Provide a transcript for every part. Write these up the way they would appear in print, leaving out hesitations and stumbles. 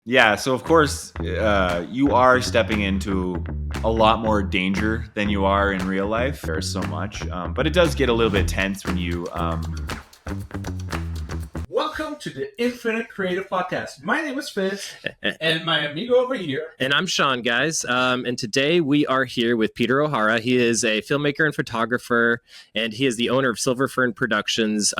Yeah, so of course, you are stepping into a lot more danger than you are in real life. There's so much, but it does get a little bit tense when you. Welcome to the Infinite Creative Podcast. My name is Fitz, and my amigo over here. And I'm Sean, guys. And today we are here with Peter O'Hara. He is a filmmaker and photographer, and he is the owner of Silver Fern Productions.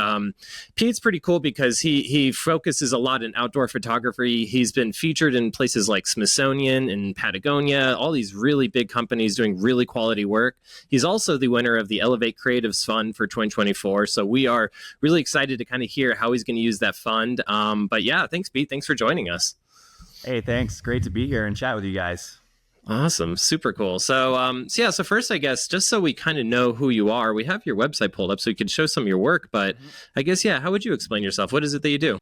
Pete's pretty cool because he focuses a lot in outdoor photography. He's been featured in places like Smithsonian and Patagonia, all these really big companies doing really quality work. He's also the winner of the Elevate Creatives Fund for 2024. So we are really excited to kind of hear how he's going to use that fund. But yeah, thanks, Pete. Thanks for joining us. Hey, thanks. Great to be here and chat with you guys. Awesome. Super cool. So first, I guess, just so we kind of know who you are, we have your website pulled up so you could show some of your work. But I guess, how would you explain yourself? What is it that you do?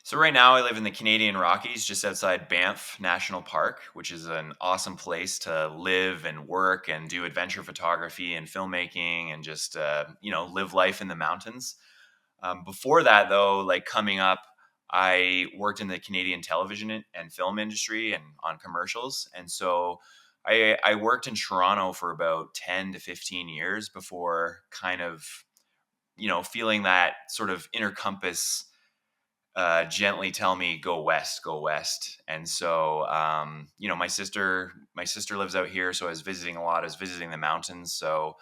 So right now I live in the Canadian Rockies, just outside Banff National Park, which is an awesome place to live and work and do adventure photography and filmmaking and just, live life in the mountains. Before that, though, like coming up, I worked in the Canadian television and film industry and on commercials. And so I worked in Toronto for about 10 to 15 years before kind of, feeling that sort of inner compass gently tell me, go west, go west. And so, my sister lives out here. So I was visiting a lot. I was visiting the mountains. So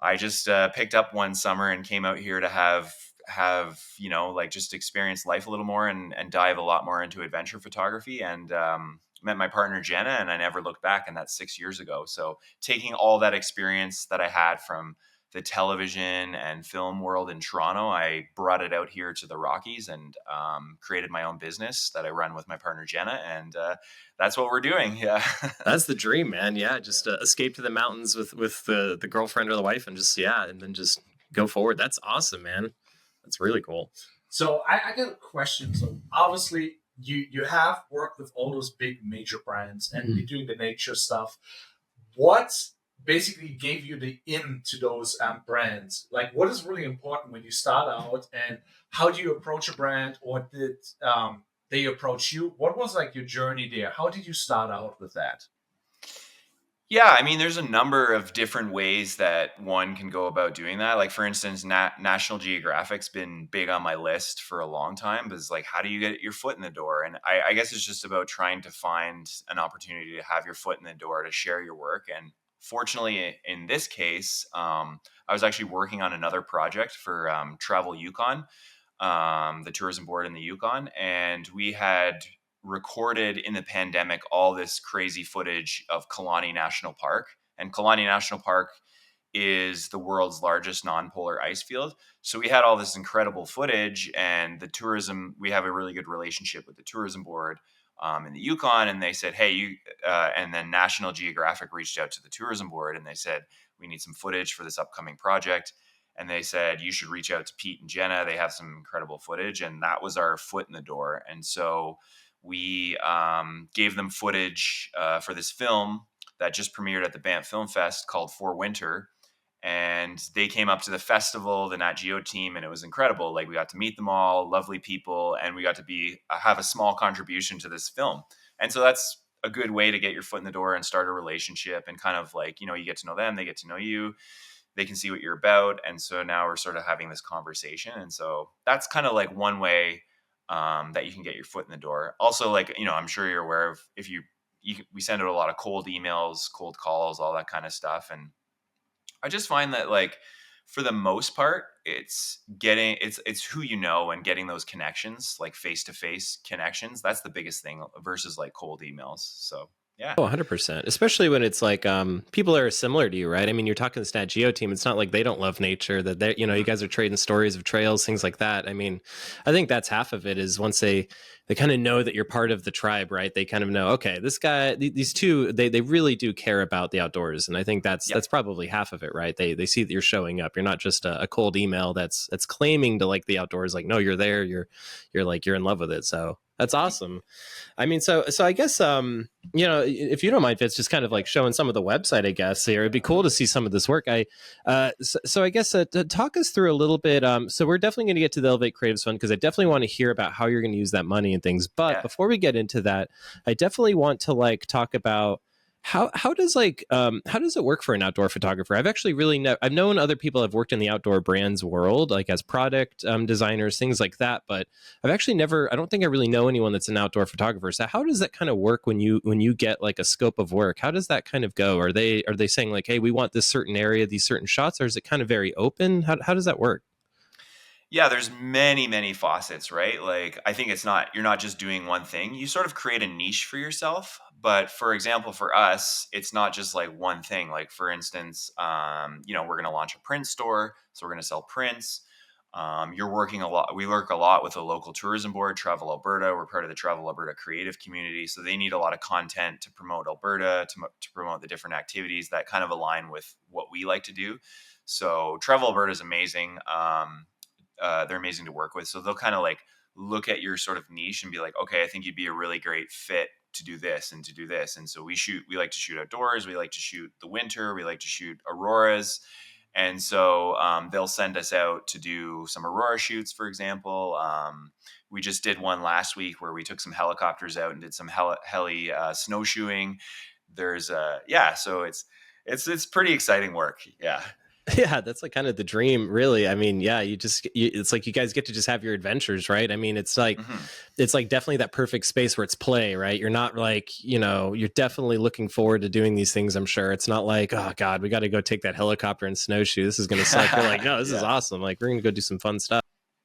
I just picked up one summer and came out here to have just experience life a little more and dive a lot more into adventure photography and met my partner Jenna, and I never looked back, and that's 6 years ago. So taking all that experience that I had from the television and film world in Toronto, I brought it out here to the Rockies and created my own business that I run with my partner Jenna, and that's what we're doing. Yeah. That's the dream, man. Yeah, just escape to the mountains with the girlfriend or the wife, and and then just go forward. That's awesome, man. That's really cool. So I got a question. So obviously you have worked with all those big major brands and you're doing the nature stuff. What basically gave you the in to those brands? Like, what is really important when you start out, and how do you approach a brand, or did they approach you? What was like your journey there? How did you start out with that? Yeah, I mean, there's a number of different ways that one can go about doing that. Like, for instance, National Geographic's been big on my list for a long time. But it's like, how do you get your foot in the door? And I guess it's just about trying to find an opportunity to have your foot in the door to share your work. And fortunately, in this case, I was actually working on another project for Travel Yukon, the tourism board in the Yukon, and we had recorded in the pandemic all this crazy footage of Kalani National Park. And Kalani National Park is the world's largest non-polar ice field. So we had all this incredible footage, and the tourism, we have a really good relationship with the tourism board in the Yukon. And they said, hey, and then National Geographic reached out to the tourism board and they said, we need some footage for this upcoming project. And they said, you should reach out to Pete and Jenna. They have some incredible footage. And that was our foot in the door. And so we gave them footage for this film that just premiered at the Banff Film Fest called For Winter. And they came up to the festival, the Nat Geo team, and it was incredible. Like, we got to meet them all, lovely people, and we got to have a small contribution to this film. And so that's a good way to get your foot in the door and start a relationship, and kind of like, you get to know them, they get to know you, they can see what you're about. And so now we're sort of having this conversation. And so that's kind of like one way that you can get your foot in the door. Also, like, I'm sure you're aware of, we send out a lot of cold emails, cold calls, all that kind of stuff. And I just find that, like, for the most part, it's who you know and getting those connections, like face-to-face connections. That's the biggest thing versus like cold emails. So yeah. Oh, 100%. Especially when it's like people are similar to you, right? I mean, you're talking to the Stat Geo team. It's not like they don't love nature, that they, you guys are trading stories of trails, things like that. I mean, I think that's half of it, is once they kind of know that you're part of the tribe, right? They kind of know, okay, this guy, these two, they really do care about the outdoors. And I think that's probably half of it, right? They see that you're showing up. You're not just a cold email that's claiming to like the outdoors. Like, no, you're there. You're in love with it. So That's awesome. I mean, so I guess if you don't mind, Fitz, just kind of like showing some of the website, I guess here it'd be cool to see some of this work. So I guess to talk us through a little bit. So we're definitely going to get to the Elevate Creatives Fund because I definitely want to hear about how you're going to use that money and things. But Yeah. before we get into that, I definitely want to like talk about how does how does it work for an outdoor photographer? I've actually I've known other people have worked in the outdoor brands world, like as product designers, things like that, but I've actually never. I don't think I really know anyone that's an outdoor photographer. So how does that kind of work when you get like a scope of work? How does that kind of go? Are they saying like, hey, we want this certain area, these certain shots, or is it kind of very open? How does that work? Yeah, there's many faucets, right? Like I think you're not just doing one thing. You sort of create a niche for yourself. But for example, for us, it's not just like one thing. Like for instance, we're going to launch a print store, so we're going to sell prints. You're working a lot. We work a lot with the local tourism board, Travel Alberta. We're part of the Travel Alberta creative community, so they need a lot of content to promote Alberta, to promote the different activities that kind of align with what we like to do. So Travel Alberta is amazing. They're amazing to work with. So they'll kind of like look at your sort of niche and be like, okay, I think you'd be a really great fit to do this and to do this. And so we like to shoot outdoors. We like to shoot the winter. We like to shoot auroras. And so they'll send us out to do some aurora shoots, for example. We just did one last week where we took some helicopters out and did some heli snowshoeing. So it's pretty exciting work. Yeah. Yeah, that's like kind of the dream, really. I mean, yeah, it's like you guys get to just have your adventures, right? I mean, Hmm. it's like definitely that perfect space where it's play, right? You're not like, you're definitely looking forward to doing these things, I'm sure. It's not like, oh God, we got to go take that helicopter and snowshoe. This is going to suck. You're like, no, this is Yeah. awesome. Like, we're going to go do some fun stuff.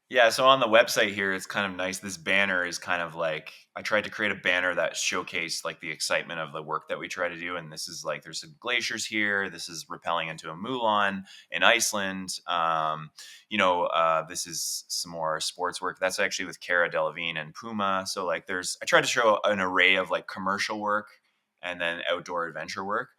Yeah, so on the website here, it's kind of nice. This banner is kind of like I tried to create a banner that showcased like the excitement of the work that we try to do. And this is like there's some glaciers here. This is rappelling into a Mulan in Iceland. This is some more sports work. That's actually with Cara Delevingne and Puma. So like I tried to show an array of like commercial work and then outdoor adventure work.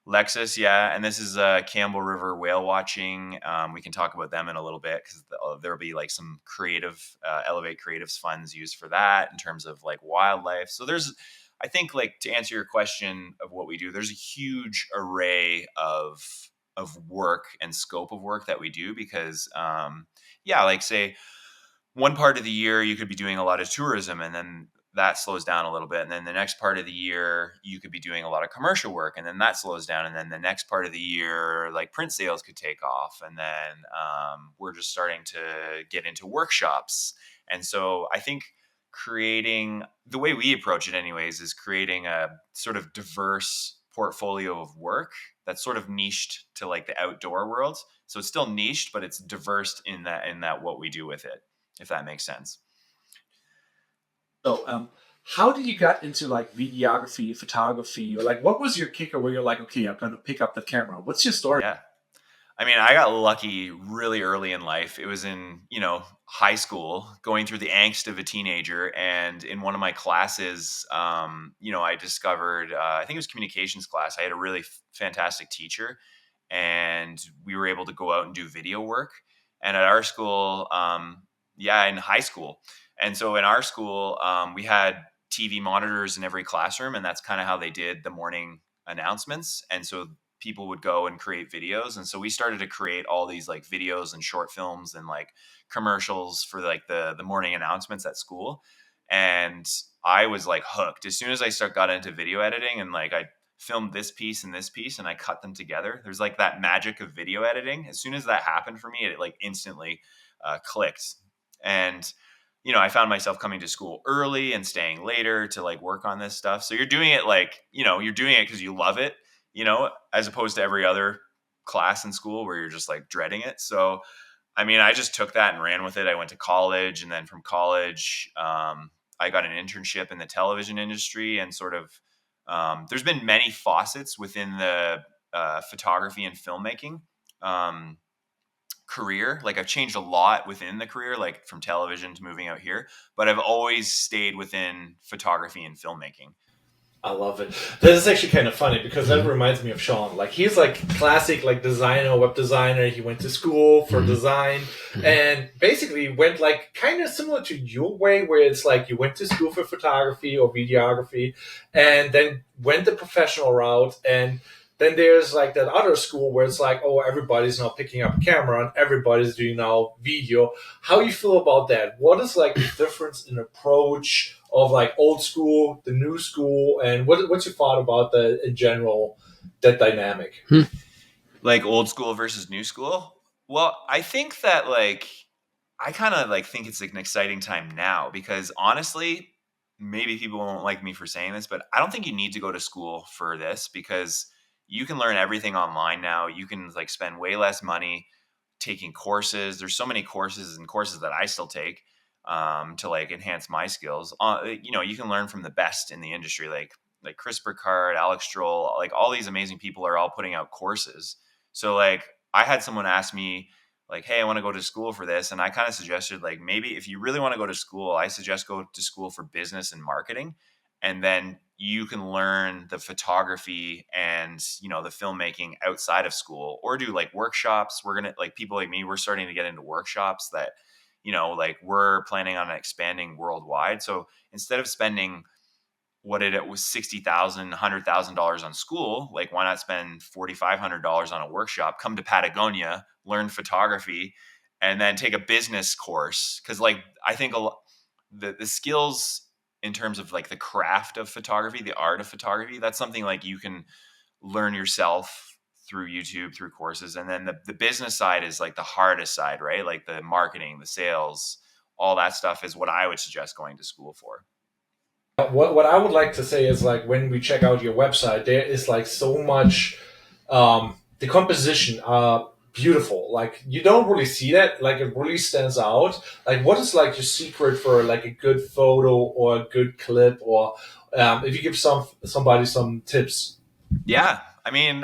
Lexus, yeah, and this is Campbell River whale watching. We can talk about them in a little bit because there'll be like some creative Elevate Creatives funds used for that in terms of like wildlife. So I think like to answer your question of what we do, there's a huge array of work and scope of work that we do because, like say one part of the year you could be doing a lot of tourism and then that slows down a little bit, and then the next part of the year you could be doing a lot of commercial work and then that slows down, and then the next part of the year like print sales could take off, and then we're just starting to get into workshops. And so I think creating the way we approach it anyways is creating a sort of diverse portfolio of work that's sort of niched to like the outdoor world. So it's still niched, but it's diverse in that what we do with it, if that makes sense. So, how did you get into like videography, photography, or like what was your kicker where you're like, okay, I'm going to pick up the camera? What's your story? Yeah. I mean, I got lucky really early in life. It was in, high school, going through the angst of a teenager. And in one of my classes, I discovered, I think it was communications class. I had a really fantastic teacher, and we were able to go out and do video work. And at our school, in high school. And so in our school, we had TV monitors in every classroom, and that's kind of how they did the morning announcements. And so people would go and create videos, and so we started to create all these like videos and short films and like commercials for like the morning announcements at school. And I was like hooked as soon as got into video editing, and like I filmed this piece and this piece and I cut them together. There's like that magic of video editing. As soon as that happened for me, it like instantly clicked. And I found myself coming to school early and staying later to like work on this stuff. So you're doing it like, you're doing it because you love it, as opposed to every other class in school where you're just like dreading it. So, I mean, I just took that and ran with it. I went to college, and then from college, I got an internship in the television industry, and sort of, there's been many faucets within the photography and filmmaking. Career. Like I've changed a lot within the career, like from television to moving out here, but I've always stayed within photography and filmmaking. I love it. This is actually kind of funny because that reminds me of Sean. Like he's like classic like designer, web designer. He went to school for design and basically went like kind of similar to your way where it's like you went to school for photography or videography and then went the professional route, and then there's like that other school where it's like, oh, everybody's now picking up a camera and everybody's doing now video. How you feel about that? What is like the difference in approach of like old school, the new school, and what's your thought about the in general that dynamic? Like old school versus new school? Well, I think that like I kind of like think it's like an exciting time now because honestly, maybe people won't like me for saying this, but I don't think you need to go to school for this because you can learn everything online now. You can like spend way less money taking courses. There's so many courses and courses that I still take to like enhance my skills. You know, you can learn from the best in the industry, like Chris Burkhardt, Alex Stroll, like all these amazing people are all putting out courses. So like I had someone ask me like, hey, I want to go to school for this. And I kind of suggested like, maybe if you really want to go to school, I suggest go to school for business and marketing. And then you can learn the photography and, you know, the filmmaking outside of school or do like workshops. We're going to like people like me, we're starting to get into workshops that, you know, like we're planning on expanding worldwide. So instead of spending what it was $60,000, $100,000 on school. Like, why not spend $4,500 on a workshop? Come to Patagonia, learn photography, and then take a business course. Because, like, I think the skills in terms of like the craft of photography, the art of photography, that's something like you can learn yourself through YouTube, through courses, and then the business side is like the hardest side, right? Like the marketing, the sales, all that stuff is what I would suggest going to school for. What I would like to say is like when we check out your website, there is like so much. The composition are beautiful. Like you don't really see that. Like it really stands out. Like what is like your secret for like a good photo or a good clip, or if you give somebody some tips. Yeah, I mean,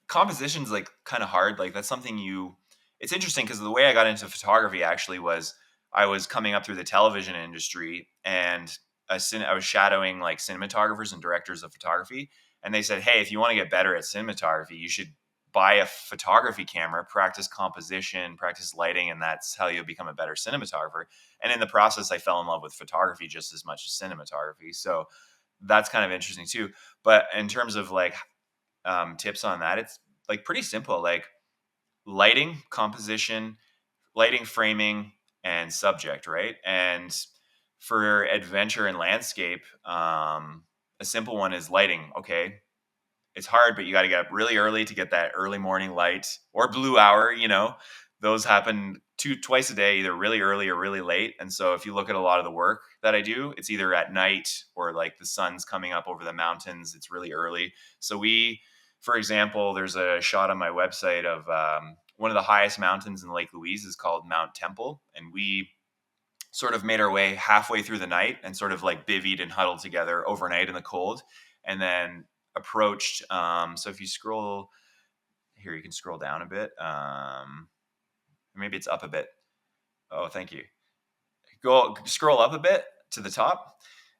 composition's like kind of hard. Like that's something it's interesting because the way I got into photography actually was I was coming up through the television industry and I was shadowing like cinematographers and directors of photography. And they said, hey, if you want to get better at cinematography, you should buy a photography camera, practice composition, practice lighting, and that's how you'll become a better cinematographer. And in the process, I fell in love with photography just as much as cinematography. So that's kind of interesting too. But in terms of like tips on that, it's like pretty simple, like lighting, composition, lighting, framing, and subject, right? And for adventure and landscape, a simple one is lighting. Okay, it's hard, but you got to get up really early to get that early morning light or blue hour. You know, those happen twice a day, either really early or really late. And so if you look at a lot of the work that I do, it's either at night or like the sun's coming up over the mountains. It's really early. So for example, there's a shot on my website of one of the highest mountains in Lake Louise is called Mount Temple. And we sort of made our way halfway through the night and sort of like bivvied and huddled together overnight in the cold and then approached. So if you scroll here, you can scroll down a bit. Maybe it's up a bit. Oh, thank you. Scroll up a bit to the top.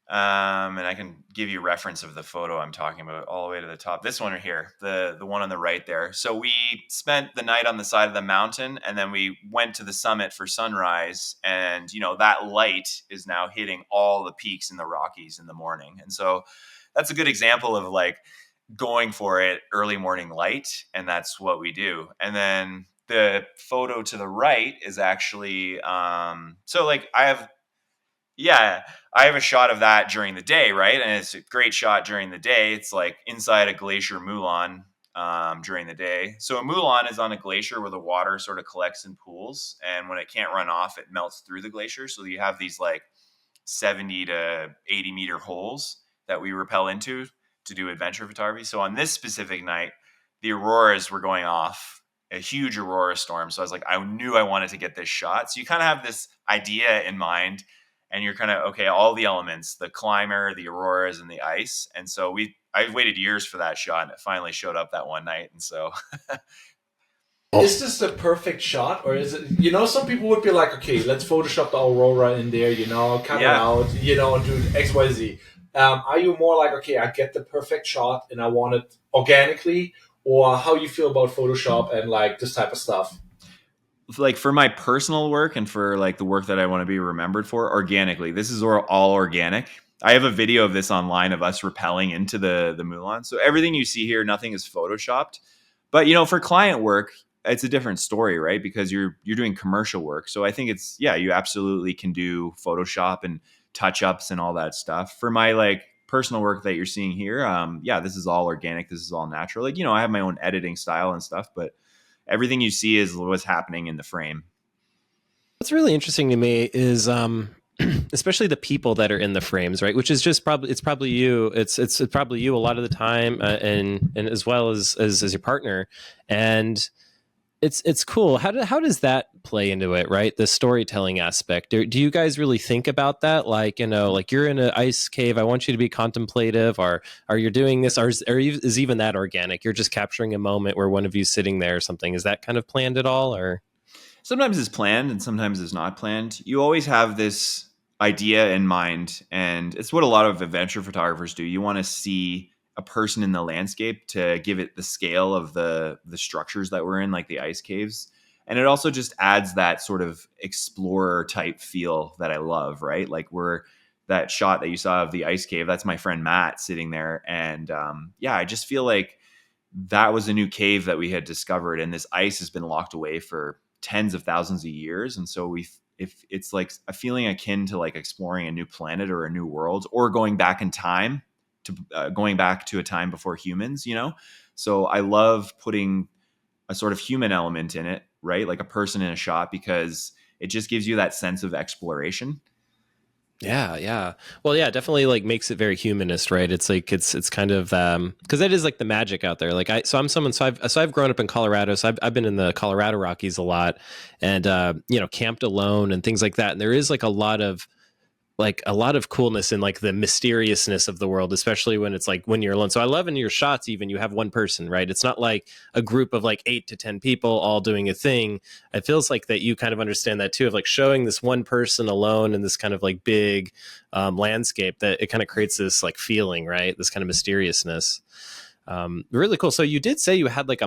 And I can give you reference of the photo I'm talking about all the way to the top. This one right here, the one on the right there. So we spent the night on the side of the mountain and then we went to the summit for sunrise. And, you know, that light is now hitting all the peaks in the Rockies in the morning. And so that's a good example of like going for it early morning light. And that's what we do. And then the photo to the right is actually, so like yeah, I have a shot of that during the day, right? And it's a great shot during the day. It's like inside a glacier moulin during the day. So a moulin is on a glacier where the water sort of collects in pools. And when it can't run off, it melts through the glacier. So you have these like 70 to 80 meter holes that we rappel into to do adventure photography. So on this specific night, the auroras were going off, a huge aurora storm. So I was like, I knew I wanted to get this shot. So you kind of have this idea in mind and you're kind of, okay, all the elements, the climber, the auroras, and the ice. And so I waited years for that shot, and it finally showed up that one night. And so Is this the perfect shot, or is it? You know, some people would be like, okay, let's Photoshop the aurora in there. You know, cut it out. You know, do X, Y, Z. Are you more like, okay, I get the perfect shot and I want it organically, or how you feel about Photoshop and like this type of stuff? Like for my personal work and for like the work that I want to be remembered for, organically. This is all organic. I have a video of this online of us rappelling into the Mulan. So everything you see here, nothing is photoshopped. But for client work, it's a different story, right? Because you're doing commercial work. So I think it's, yeah, you absolutely can do Photoshop and touch ups and all that stuff. For my like personal work that you're seeing here, yeah, this is all organic. This is all natural. Like, I have my own editing style and stuff, but everything you see is what's happening in the frame. What's really interesting to me is especially the people that are in the frames, right? Which is just probably you. It's probably you a lot of the time, and as well as your partner, and it's cool. How does that play into it, right? The storytelling aspect. Do you guys really think about that? Like, like you're in an ice cave. I want you to be contemplative, or are you doing this? Or is even that organic? You're just capturing a moment where one of you's sitting there or something. Is that kind of planned at all, or? Sometimes it's planned and sometimes it's not planned. You always have this idea in mind, and it's what a lot of adventure photographers do. You want to see a person in the landscape to give it the scale of the structures that we're in, like the ice caves. And it also just adds that sort of explorer type feel that I love, right? Like that shot that you saw of the ice cave, that's my friend Matt sitting there. And yeah, I just feel like that was a new cave that we had discovered, and this ice has been locked away for tens of thousands of years. And so if it's like a feeling akin to like exploring a new planet or a new world, or going back in time to going back to a time before humans, so I love putting a sort of human element in it, right? Like a person in a shot, because it just gives you that sense of exploration. Yeah, yeah. Well, yeah, definitely like makes it very humanist, right? It's like it's kind of because that is like the magic out there. Like I've grown up in Colorado, so I've been in the Colorado Rockies a lot, and camped alone and things like that. And there is like a lot of coolness in like the mysteriousness of the world, especially when it's like when you're alone. So I love in your shots, even you have one person, right? It's not like a group of like 8 to 10 people all doing a thing. It feels like that you kind of understand that too, of like showing this one person alone in this kind of like big landscape, that it kind of creates this like feeling, right? This kind of mysteriousness. Really cool. So you did say you had like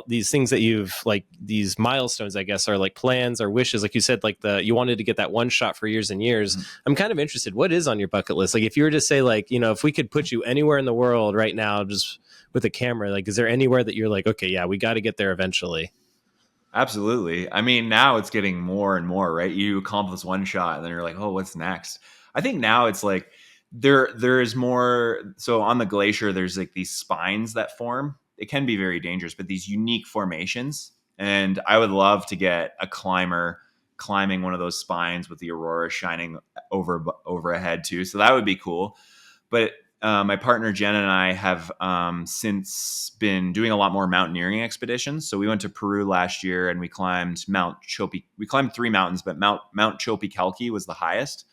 these things that you've like these milestones, I guess, are like plans or wishes. Like you said, like you wanted to get that one shot for years and years. Mm-hmm. I'm kind of interested. What is on your bucket list? Like if you were to say like, if we could put you anywhere in the world right now, just with a camera, like, is there anywhere that you're like, okay, yeah, we got to get there eventually? Absolutely. I mean, now it's getting more and more, right? You accomplish one shot and then you're like, oh, what's next? I think now it's like, there is more. So on the glacier, there's like these spines that form. It can be very dangerous, but these unique formations. And I would love to get a climber climbing one of those spines with the aurora shining overhead too. So that would be cool. But my partner Jen and I have since been doing a lot more mountaineering expeditions. So we went to Peru last year and we climbed Mount Chopi. We climbed 3 mountains, but Mount Chopi was the highest,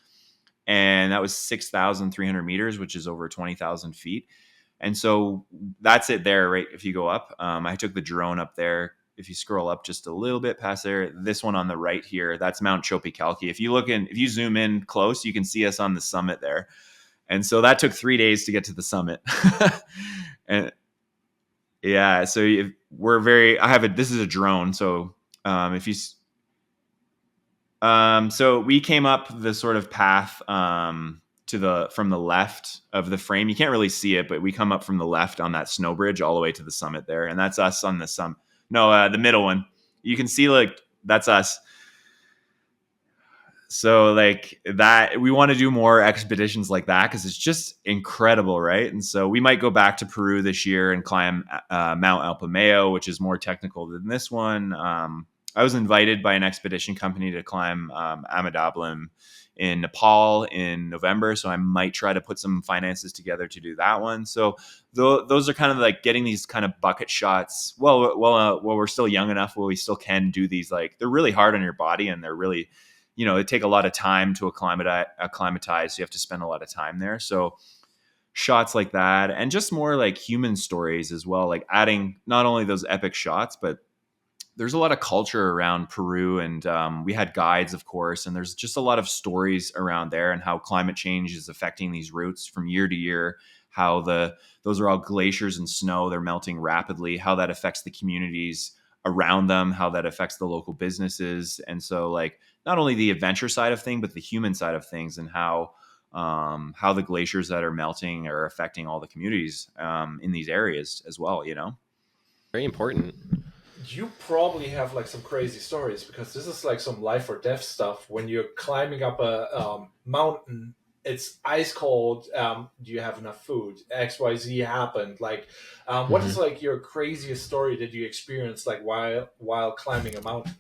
and that was 6,300 meters, which is over 20,000 feet. And so that's it there, right? If you go up, I took the drone up there. If you scroll up just a little bit past there, this one on the right here, that's Mount Chopi. If you zoom in close, you can see us on the summit there. And so that took 3 days to get to the summit. And yeah, so this is a drone. So so we came up the sort of path from the left of the frame. You can't really see it, but we come up from the left on that snow bridge all the way to the summit there. And that's us on the summit. No, the middle one. You can see like that's us. So like that, we want to do more expeditions like that because it's just incredible, right? And so we might go back to Peru this year and climb Mount Alpamayo, which is more technical than this one. I was invited by an expedition company to climb Amadablam in Nepal in November, so I might try to put some finances together to do that one. So those are kind of like getting these kind of bucket shots. Well, we're still young enough where we still can do these. Like they're really hard on your body, and they're really, it take a lot of time to acclimatize. So you have to spend a lot of time there. So shots like that, and just more like human stories as well, like adding not only those epic shots, but there's a lot of culture around Peru, and we had guides, of course, and there's just a lot of stories around there and how climate change is affecting these routes from year to year. How those are all glaciers and snow; they're melting rapidly. How that affects the communities around them, how that affects the local businesses, and so like not only the adventure side of things, but the human side of things, and how the glaciers that are melting are affecting all the communities in these areas as well. You know. Very important. You probably have like some crazy stories because this is like some life or death stuff. When you're climbing up a mountain, it's ice cold. Do you have enough food? XYZ happened. Like, what is like your craziest story that you experienced like while climbing a mountain,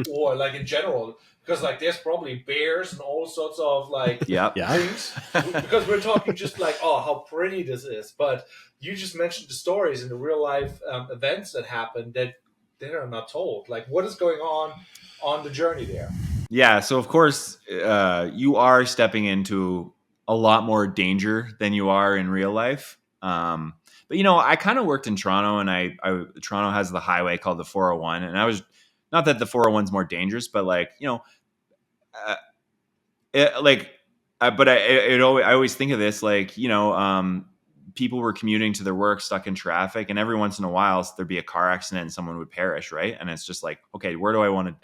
or like in general? Because like there's probably bears and all sorts of like Yep. Yeah. things. Because we're talking just like, oh, how pretty this is, but you just mentioned the stories and the real life events that happened that they are not told. Like, what is going on the journey there? Yeah, so of course, you are stepping into a lot more danger than you are in real life. But you know, I kind of worked in Toronto, and Toronto has the highway called the 401, and I was not that the 401 is more dangerous, but like you know, uh, like, but I always think of this like you know, people were commuting to their work stuck in traffic, and every once in a while there'd be a car accident and someone would perish, right? And it's just like, okay, where do I want to?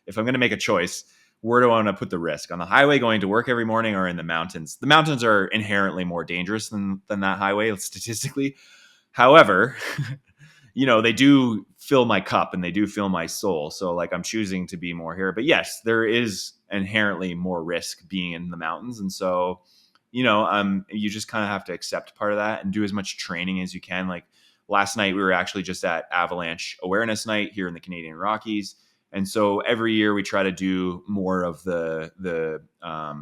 If I'm going to make a choice, where do I want to put the risk? On the highway going to work every morning, or in the mountains? The mountains are inherently more dangerous than that highway statistically. However, you know, they do fill my cup and they do fill my soul. So like I'm choosing to be more here. But yes, there is inherently more risk being in the mountains. And so, you know, you just kind of have to accept part of that and do as much training as you can. Like last night, we were actually just at Avalanche Awareness Night here in the Canadian Rockies. And so every year we try to do more of the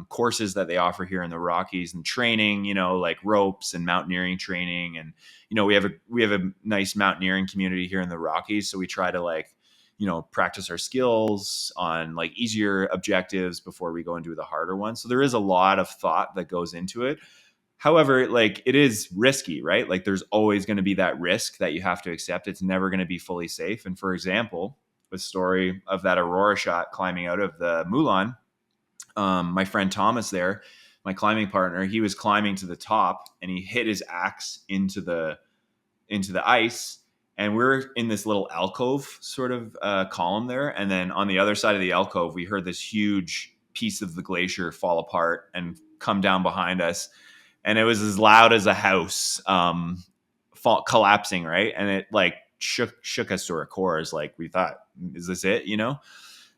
courses that they offer here in the Rockies and training, you know, like ropes and mountaineering training. And, you know, we have a nice mountaineering community here in the Rockies. So we try to like, you know, practice our skills on like easier objectives before we go and do the harder ones. So there is a lot of thought that goes into it. However, like it is risky, right? Like there's always going to be that risk that you have to accept. It's never going to be fully safe. And for example, the story of that Aurora shot climbing out of the Moulin, my friend Thomas there, my climbing partner, he was climbing to the top and he hit his axe into the ice. And we're in this little alcove sort of column there. And then on the other side of the alcove, we heard this huge piece of the glacier fall apart and come down behind us. And it was as loud as a house collapsing, right? And it like shook us to our cores. Like we thought, is this it? You know?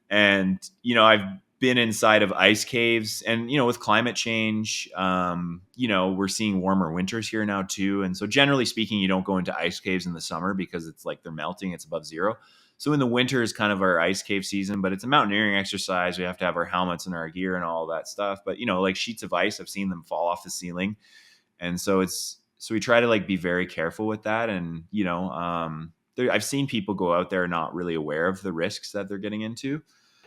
And, you know, I've been inside of ice caves and, you know, with climate change, you know, we're seeing warmer winters here now too. And so generally speaking, you don't go into ice caves in the summer because it's like they're melting, it's above zero. So in the winter is kind of our ice cave season, but it's a mountaineering exercise. We have to have our helmets and our gear and all that stuff. But, you know, like sheets of ice, I've seen them fall off the ceiling. And so so we try to like be very careful with that. And, you know, I've seen people go out there not really aware of the risks that they're getting into.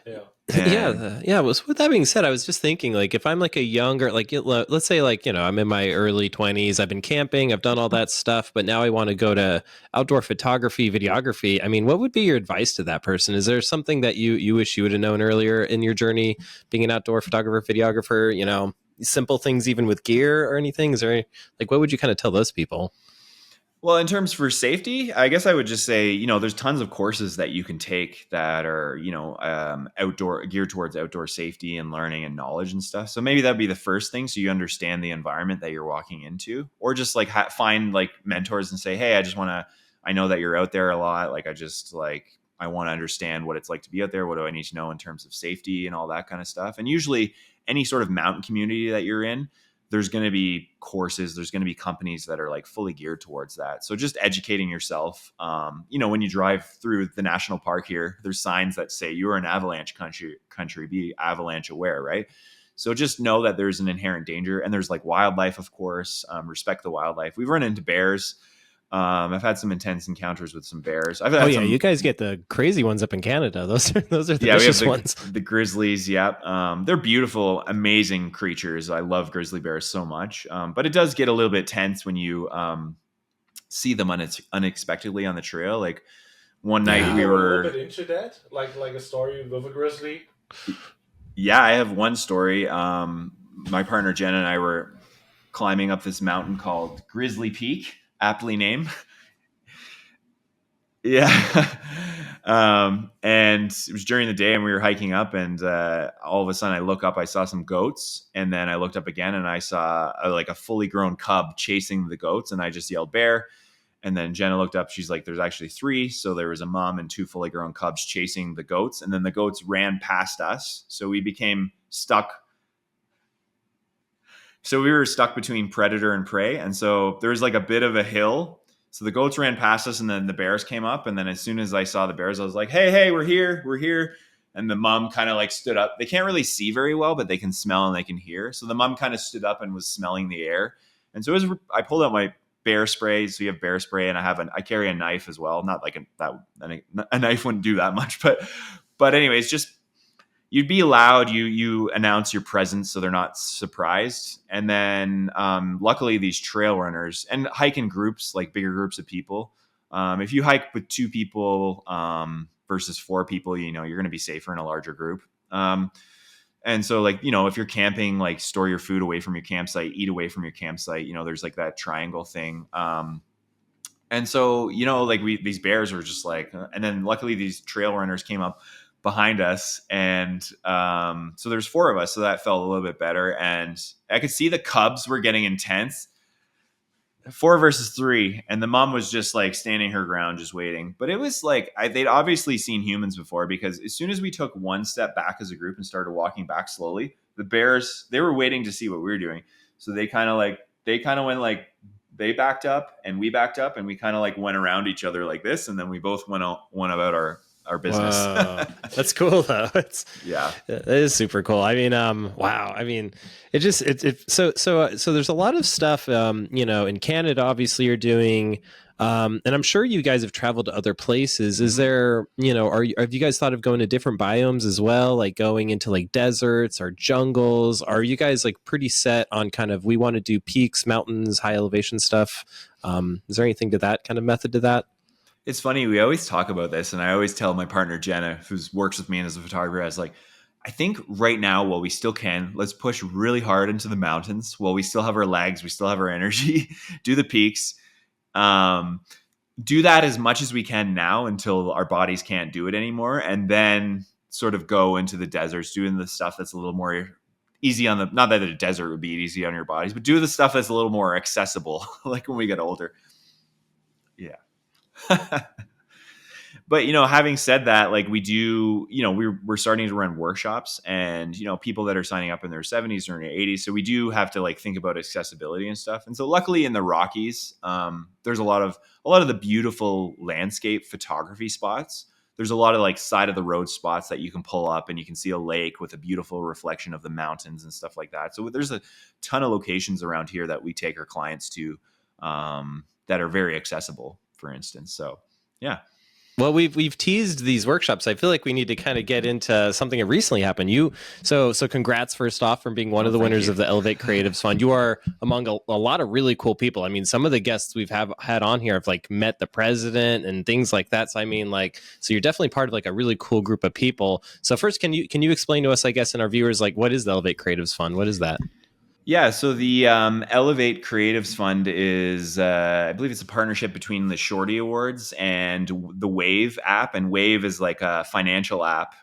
Yeah. Yeah. Well, so with that being said, I was just thinking, like, if I'm like a younger, like, let's say, like, you know, I'm in my early 20s, I've been camping, I've done all that stuff, but now I want to go to outdoor photography, videography. I mean, what would be your advice to that person? Is there something that you wish you would have known earlier in your journey, being an outdoor photographer, videographer? You know, simple things, even with gear or anything? Is there like, what would you kind of tell those people? Well, in terms for safety, I guess I would just say, you know, there's tons of courses that you can take that are, you know, outdoor geared towards outdoor safety and learning and knowledge and stuff. So maybe that'd be the first thing. So you understand the environment that you're walking into, or just like find like mentors and say, hey, I know that you're out there a lot. Like, I want to understand what it's like to be out there. What do I need to know in terms of safety and all that kind of stuff? And usually any sort of mountain community that you're in, there's going to be courses, there's going to be companies that are like fully geared towards that. So just educating yourself. You know, when you drive through the national park here, there's signs that say you're an avalanche country, be avalanche aware, right? So just know that there's an inherent danger, and there's like wildlife, of course. Respect the wildlife. We've run into bears. I've had some intense encounters with some bears. I've had You guys get the crazy ones up in Canada. Those are the vicious ones. The grizzlies. Yeah. They're beautiful, amazing creatures. I love grizzly bears so much. But it does get a little bit tense when you see them unexpectedly on the trail. Like one Can night you Yeah. we go a little were, bit into that, like a story with a grizzly? yeah, I have one story. My partner Jen and I were climbing up this mountain called Grizzly Peak, aptly named. Yeah. And it was during the day and we were hiking up, and all of a sudden I look up, I saw some goats, and then I looked up again and I saw like a fully grown cub chasing the goats, and I just yelled bear. And then Jenna looked up, she's like, there's actually three. So there was a mom and two fully grown cubs chasing the goats. And then the goats ran past us. So we became stuck. So we were stuck between predator and prey. And so there was like a bit of a hill. So the goats ran past us, and then the bears came up. And then as soon as I saw the bears, I was like, hey, hey, we're here. We're here. And the mom kind of like stood up. They can't really see very well, but they can smell and they can hear. So the mom kind of stood up and was smelling the air. And so I pulled out my bear spray. So you have bear spray, and I carry a knife as well. Not like a knife wouldn't do that much, but anyways, just you'd be loud. You announce your presence so they're not surprised. And then luckily these trail runners and hike in groups, like bigger groups of people. If you hike with two people versus four people, you know you're going to be safer in a larger group. And so like, you know, if you're camping, like store your food away from your campsite, eat away from your campsite. You know, there's like that triangle thing. And so, you know, like these bears were just like, and then luckily these trail runners came up behind us. And so there's four of us. So that felt a little bit better. And I could see the cubs were getting intense. 4 versus 3, and the mom was just like standing her ground, just waiting. But it was like they'd obviously seen humans before, because as soon as we took one step back as a group and started walking back slowly, the bears, they were waiting to see what we were doing. So they kind of went like, they backed up and we backed up, and we kind of like went around each other like this, and then we both went about our business. Whoa, that's cool though. It's Yeah. That is super cool. I mean, wow. I mean, so there's a lot of stuff, you know, in Canada, obviously you're doing, and I'm sure you guys have traveled to other places. Is there, you know, have you guys thought of going to different biomes as well? Like going into like deserts or jungles? Are you guys like pretty set on kind of, we want to do peaks, mountains, high elevation stuff? Is there anything to that kind of method to that? It's funny. We always talk about this, and I always tell my partner Jenna, who works with me as a photographer, I was like, I think right now, while we still can, let's push really hard into the mountains while we still have our legs, we still have our energy, do the peaks, um, do that as much as we can now until our bodies can't do it anymore, and then sort of go into the deserts, doing the stuff that's a little more easy on the. Not that the desert would be easy on your bodies, but do the stuff that's a little more accessible, like when we get older. Yeah. But you know, having said that, like we do, you know, we're starting to run workshops, and you know, people that are signing up in their 70s or in their 80s, so we do have to like think about accessibility and stuff. And so luckily in the Rockies, there's a lot of the beautiful landscape photography spots. There's a lot of like side of the road spots that you can pull up, and you can see a lake with a beautiful reflection of the mountains and stuff like that. So there's a ton of locations around here that we take our clients to, that are very accessible, for instance. So yeah. Well, we've teased these workshops. I feel like we need to kind of get into something that recently happened. So congrats first off from being one of the winners of the Elevate Creatives Fund. You are among a lot of really cool people. I mean, some of the guests we've had on here have like met the president and things like that. So I mean, like, so you're definitely part of like a really cool group of people. So first, can you explain to us, I guess, and our viewers, like, what is the Elevate Creatives Fund? What is that? Yeah, so the Elevate Creatives Fund is, I believe it's a partnership between the Shorty Awards and the Wave app. And Wave is like a financial app.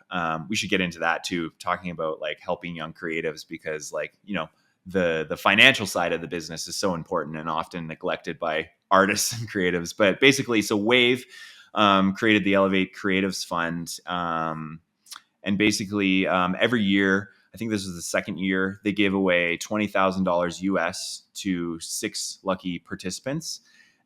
We should get into that too, talking about like helping young creatives, because like, you know, the financial side of the business is so important and often neglected by artists and creatives. But basically, so Wave created the Elevate Creatives Fund. And basically, every year, I think this was the second year, they gave away $20,000 US to 6 lucky participants.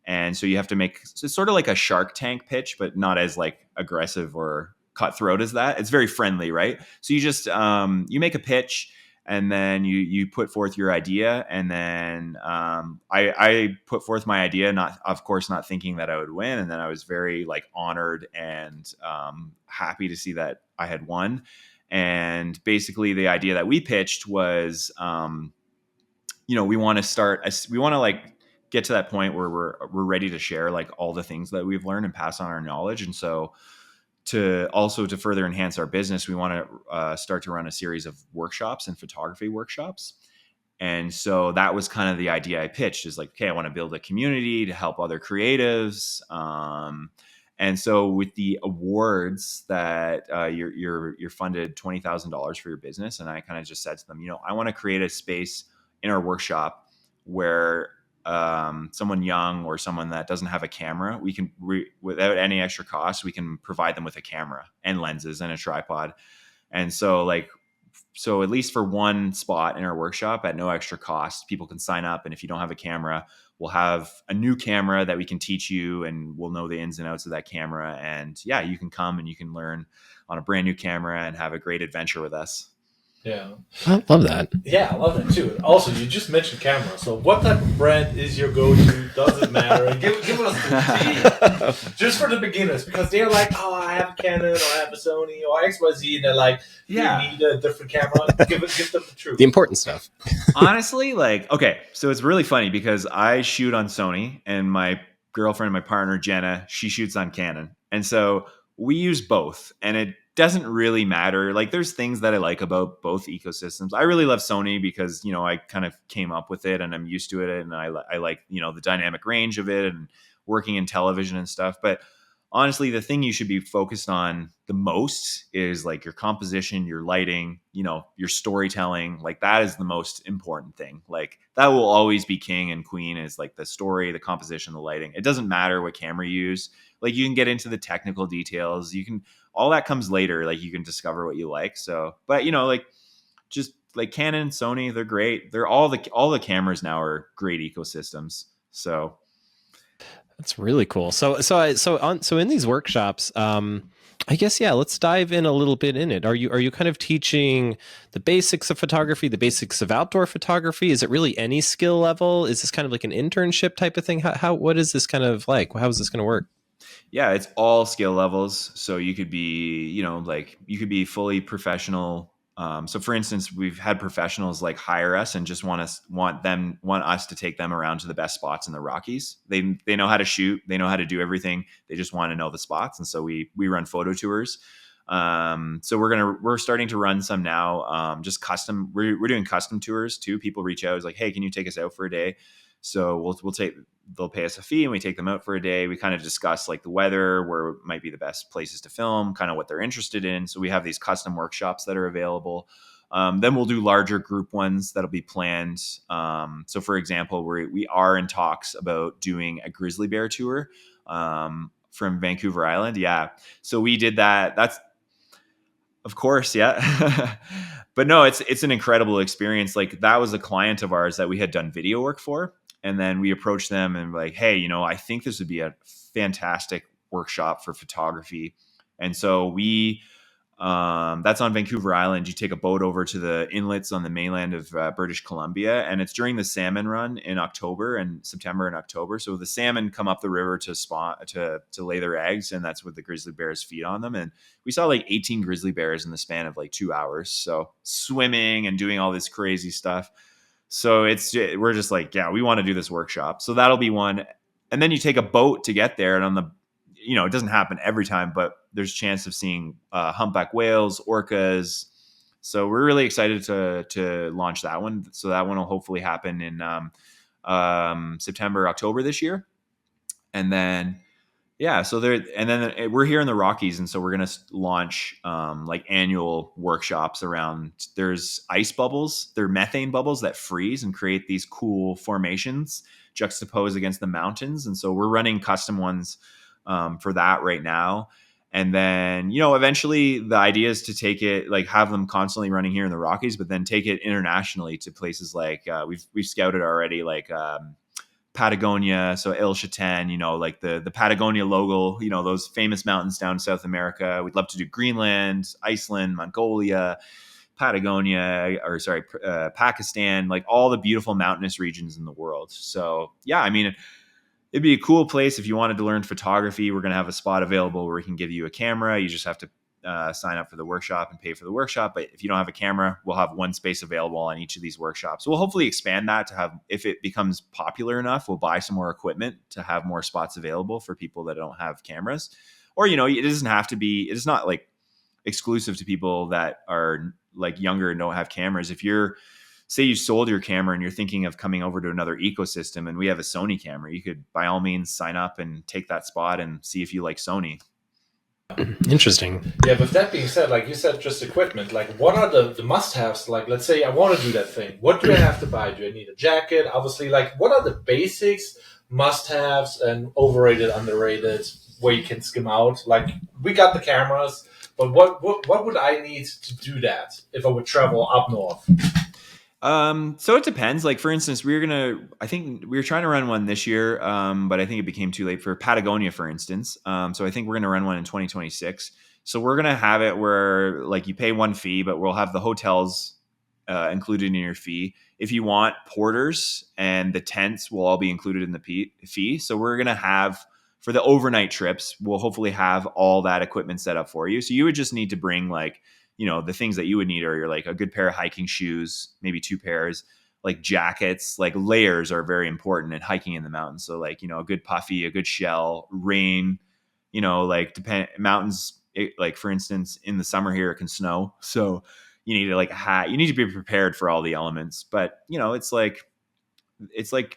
And so you have to make, it's sort of like a Shark Tank pitch, but not as like aggressive or cutthroat as that. It's very friendly, right? So you just you make a pitch, and then you put forth your idea, and then I put forth my idea, not of course not thinking that I would win, and then I was very like honored and happy to see that I had won. And basically, the idea that we pitched was, you know, we want to like get to that point where we're ready to share like all the things that we've learned and pass on our knowledge. And so to further enhance our business, we want to start to run a series of workshops and photography workshops. And so that was kind of the idea I pitched, is like, okay, I want to build a community to help other creatives. And so with the awards that you're funded $20,000 for your business, and I kind of just said to them, I want to create a space in our workshop where someone young or someone that doesn't have a camera, we can without any extra cost, we can provide them with a camera and lenses and a tripod. And so at least for one spot in our workshop at no extra cost, people can sign up. And if you don't have a camera, we'll have a new camera that we can teach you, and we'll know the ins and outs of that camera. And yeah, you can come and you can learn on a brand new camera and have a great adventure with us. Yeah. I love that. Yeah, I love that too. Also, you just mentioned camera. So what type of brand is your go-to? Doesn't matter. Give us the tea. Just for the beginners, because they're like, oh, I have a Canon, or I have a Sony, or XYZ, and they're like, yeah, you need a different camera. Give them the truth. The important stuff. Honestly, okay, so it's really funny because I shoot on Sony, and my girlfriend, my partner, Jenna, she shoots on Canon. And so we use both, and it doesn't really matter. Like, there's things that I like about both ecosystems. I really love Sony because, I kind of came up with it and I'm used to it. And I like, the dynamic range of it and working in television and stuff. But honestly, the thing you should be focused on the most is like your composition, your lighting, your storytelling. Like, that is the most important thing. Like, that will always be king and queen, is like the story, the composition, the lighting. It doesn't matter what camera you use. Like, you can get into the technical details. All that comes later. Like, you can discover what you like. So, but just like Canon, Sony, they're great. They're all the cameras now are great ecosystems. So that's really cool. So in these workshops, I guess, yeah, let's dive in a little bit in it. Are you kind of teaching the basics of photography, the basics of outdoor photography? Is it really any skill level? Is this kind of like an internship type of thing? What is this kind of like? How is this going to work? Yeah, it's all skill levels. So you could be, you could be fully professional. So for instance, we've had professionals like hire us and just want us to take them around to the best spots in the Rockies. They know how to shoot. They know how to do everything. They just want to know the spots. And so we run photo tours. So we're starting to run some now. Just custom. We're doing custom tours too. People reach out, it's like, hey, can you take us out for a day? So they'll pay us a fee and we take them out for a day. We kind of discuss like the weather, where might be the best places to film, kind of what they're interested in. So we have these custom workshops that are available. Then we'll do larger group ones that'll be planned. So for example, we are in talks about doing a grizzly bear tour from Vancouver Island. Yeah. So we did that. That's, of course, yeah. But no, it's an incredible experience. Like, that was a client of ours that we had done video work for. And then we approached them and like, hey, I think this would be a fantastic workshop for photography. And so that's on Vancouver Island. You take a boat over to the inlets on the mainland of British Columbia, and it's during the salmon run in September and October. So the salmon come up the river to spawn, to lay their eggs, and that's what the grizzly bears feed on them. And we saw like 18 grizzly bears in the span of like 2 hours. So swimming and doing all this crazy stuff. So we're just like, yeah, we want to do this workshop. So that'll be one. And then you take a boat to get there, and it doesn't happen every time, but there's a chance of seeing humpback whales, orcas. So we're really excited to launch that one. So that one will hopefully happen in September, October this year. And then, yeah, we're here in the Rockies. And so we're going to launch like annual workshops around, there's ice bubbles. They're methane bubbles that freeze and create these cool formations juxtaposed against the mountains. And so we're running custom ones for that right now. And then, eventually the idea is to take it, like have them constantly running here in the Rockies, but then take it internationally to places like we've scouted already, like Patagonia. So Il Chichen, like the Patagonia logo, those famous mountains down South America. We'd love to do Greenland, Iceland, Mongolia, Patagonia, Pakistan, like all the beautiful mountainous regions in the world. So yeah, I mean, it'd be a cool place if you wanted to learn photography. We're going to have a spot available where we can give you a camera. You just have to sign up for the workshop and pay for the workshop. But if you don't have a camera, we'll have one space available on each of these workshops. So we'll hopefully expand that to have, if it becomes popular enough, we'll buy some more equipment to have more spots available for people that don't have cameras. Or, it doesn't have to be, it's not like exclusive to people that are like younger and don't have cameras. If you're, say you sold your camera and you're thinking of coming over to another ecosystem and we have a Sony camera, you could by all means sign up and take that spot and see if you like Sony. Interesting. Yeah, but that being said, like you said, just equipment, like what are the must-haves? Like, let's say I want to do that thing. What do I have to buy? Do I need a jacket? Obviously, like what are the basics, must-haves, and overrated, underrated, where you can skim out? Like we got the cameras, but what would I need to do that if I would travel up north? So it depends. Like for instance, I think we were trying to run one this year, but I think it became too late for Patagonia, for instance. So I think we're going to run one in 2026. So we're going to have it where like you pay one fee, but we'll have the hotels included in your fee. If you want porters and the tents will all be included in the fee. So we're going to have, for the overnight trips, we'll hopefully have all that equipment set up for you. So you would just need to bring like, the things that you would need are like a good pair of hiking shoes, maybe 2 pairs, like jackets, like layers are very important in hiking in the mountains. So like, a good puffy, a good shell, rain, like mountains, like for instance, in the summer here, it can snow. So you need like a hat, you need to be prepared for all the elements, but it's like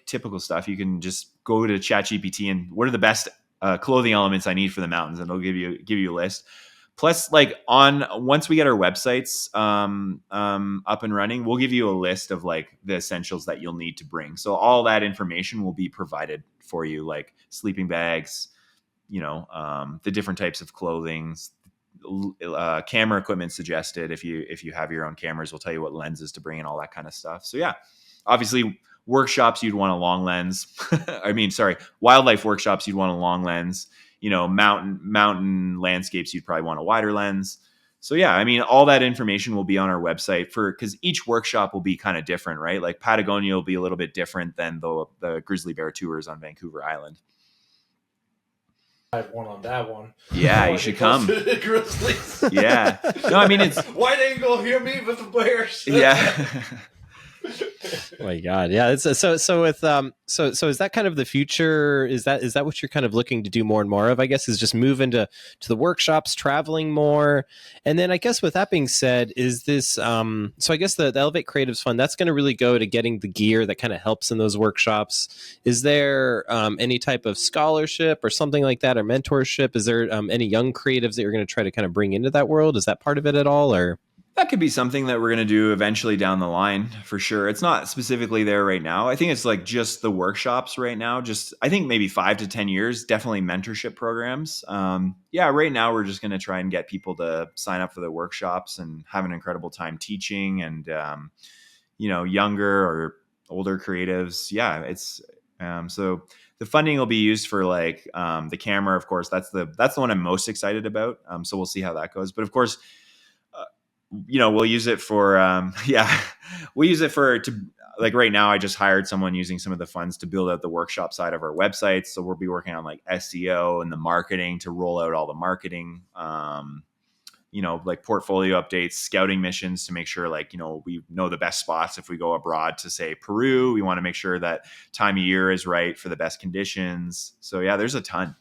typical stuff. You can just go to ChatGPT and what are the best clothing elements I need for the mountains? And it'll give you a list. Plus, like once we get our websites up and running, we'll give you a list of like the essentials that you'll need to bring. So all that information will be provided for you, like sleeping bags, the different types of clothing, camera equipment suggested. If you have your own cameras, we'll tell you what lenses to bring and all that kind of stuff. So yeah, obviously workshops, you'd want a long lens. Wildlife workshops, you'd want a long lens. Mountain landscapes, you'd probably want a wider lens. So yeah, I mean, all that information will be on our website because each workshop will be kind of different, right? Like Patagonia will be a little bit different than the grizzly bear tours on Vancouver Island. I have one on that one. Yeah, you should come. The grizzlies. Yeah. No, I mean, it's why they ain't gonna hear me with the bears? Yeah. Oh my God. Yeah. It's so with so is that kind of the future? Is that what you're kind of looking to do more and more of, I guess, is just move into the workshops, traveling more? And then I guess with that being said, is this so I guess the Elevate Creatives Fund, that's going to really go to getting the gear that kind of helps in those workshops. Is there any type of scholarship or something like that, or mentorship? Is there any young creatives that you're going to try to kind of bring into that world? Is that part of it at all, or? That could be something that we're going to do eventually down the line, for sure. It's not specifically there right now. I think it's like just the workshops right now. Just, I think maybe 5 to 10 years, definitely mentorship programs. Yeah, right now we're just going to try and get people to sign up for the workshops and have an incredible time teaching, and, younger or older creatives. Yeah, it's, so the funding will be used for like the camera, of course. That's the one I'm most excited about. So we'll see how that goes. But of course, we'll use it for, we'll use it like right now, I just hired someone using some of the funds to build out the workshop side of our website. So we'll be working on like SEO and the marketing to roll out all the marketing, like portfolio updates, scouting missions to make sure like, we know the best spots. If we go abroad to say Peru, we want to make sure that time of year is right for the best conditions. So yeah, there's a ton.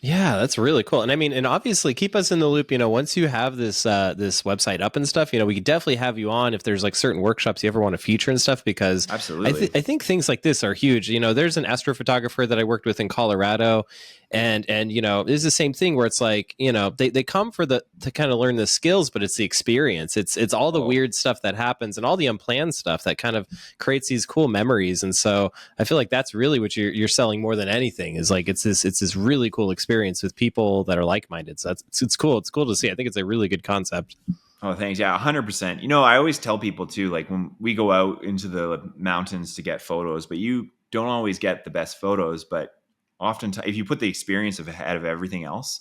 Yeah, that's really cool. And I mean, and obviously keep us in the loop, once you have this this website up and stuff, we could definitely have you on if there's like certain workshops you ever want to feature and stuff, because absolutely, I think things like this are huge. There's an astrophotographer that I worked with in Colorado, and it's the same thing where it's like, they come to kind of learn the skills, but it's the experience. It's all the weird stuff that happens and all the unplanned stuff that kind of creates these cool memories. And so I feel like that's really what you're selling more than anything, is like it's this really cool experience with people that are like-minded. So it's cool. It's cool to see. I think it's a really good concept. Oh, thanks. Yeah, 100%. I always tell people too, like when we go out into the mountains to get photos, but you don't always get the best photos, but oftentimes if you put the experience ahead of everything else,